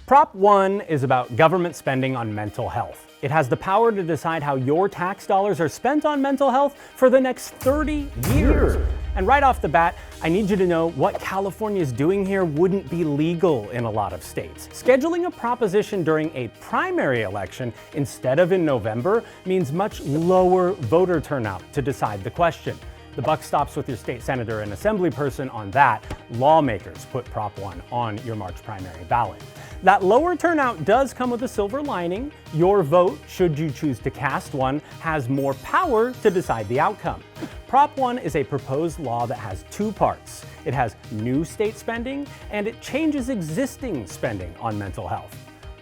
Prop 1 is about government spending on mental health. It has the power to decide how your tax dollars are spent on mental health for the next 30 years. And right off the bat, I need you to know what California is doing here wouldn't be legal in a lot of states. Scheduling a proposition during a primary election instead of in November means much lower voter turnout to decide the question. The buck stops with your state senator and assembly person on that. Lawmakers put Prop 1 on your March primary ballot. That lower turnout does come with a silver lining. Your vote, should you choose to cast one, has more power to decide the outcome. Prop 1 is a proposed law that has two parts. It has new state spending, and it changes existing spending on mental health.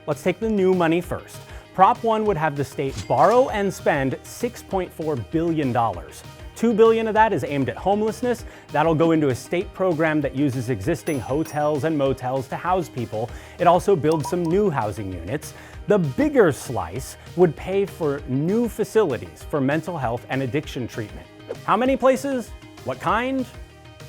Let's take the new money first. Prop 1 would have the state borrow and spend $6.4 billion. $2 billion of that is aimed at homelessness. That'll go into a state program that uses existing hotels and motels to house people. It also builds some new housing units. The bigger slice would pay for new facilities for mental health and addiction treatment. How many places? What kind?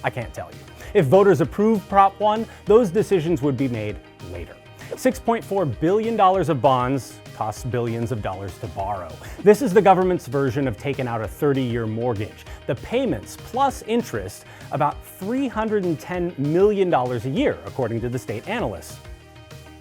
I can't tell you. If voters approve Prop 1, those decisions would be made later. $6.4 billion of bonds costs billions of dollars to borrow. This is the government's version of taking out a 30-year mortgage. The payments plus interest, about $310 million a year, according to the state analysts.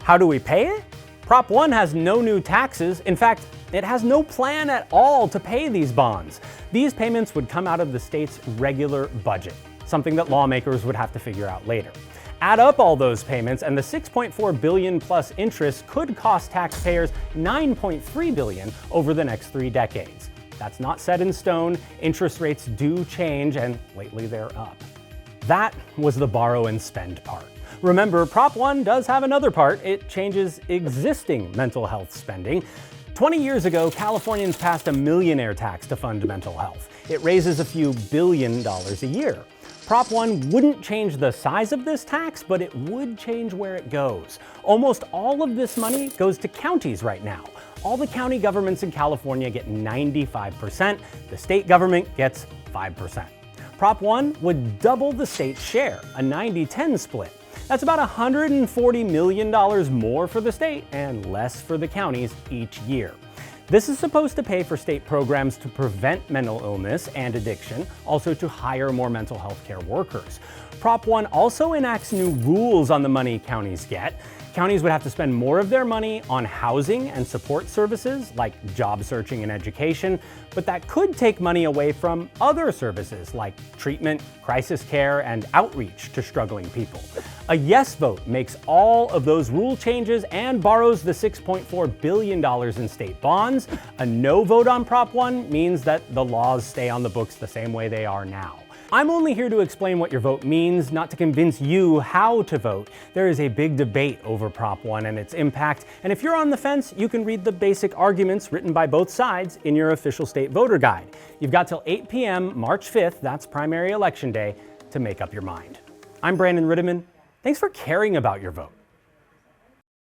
How do we pay it? Prop 1 has no new taxes. In fact, it has no plan at all to pay these bonds. These payments would come out of the state's regular budget, something that lawmakers would have to figure out later. Add up all those payments, and the $6.4 billion plus interest could cost taxpayers $9.3 billion over the next 3 decades. That's not set in stone. Interest rates do change, and lately they're up. That was the borrow and spend part. Remember, Prop 1 does have another part. It changes existing mental health spending. 20 years ago, Californians passed a millionaire tax to fund mental health. It raises a few $1 billion a year. Prop 1 wouldn't change the size of this tax, but it would change where it goes. Almost all of this money goes to counties right now. All the county governments in California get 95%. The state government gets 5%. Prop 1 would double the state's share, a 90-10 split. That's about $140 million more for the state and less for the counties each year. This is supposed to pay for state programs to prevent mental illness and addiction, also to hire more mental health care workers. Prop 1 also enacts new rules on the money counties get. Counties would have to spend more of their money on housing and support services like job searching and education, but that could take money away from other services like treatment, crisis care, and outreach to struggling people. A yes vote makes all of those rule changes and borrows the $6.4 billion in state bonds. A no vote on Prop 1 means that the laws stay on the books the same way they are now. I'm only here to explain what your vote means, not to convince you how to vote. There is a big debate over Prop 1 and its impact, and if you're on the fence, you can read the basic arguments written by both sides in your official state voter guide. You've got till 8 p.m. March 5th, that's primary election day, to make up your mind. I'm Brandon Rittiman. Thanks for caring about your vote.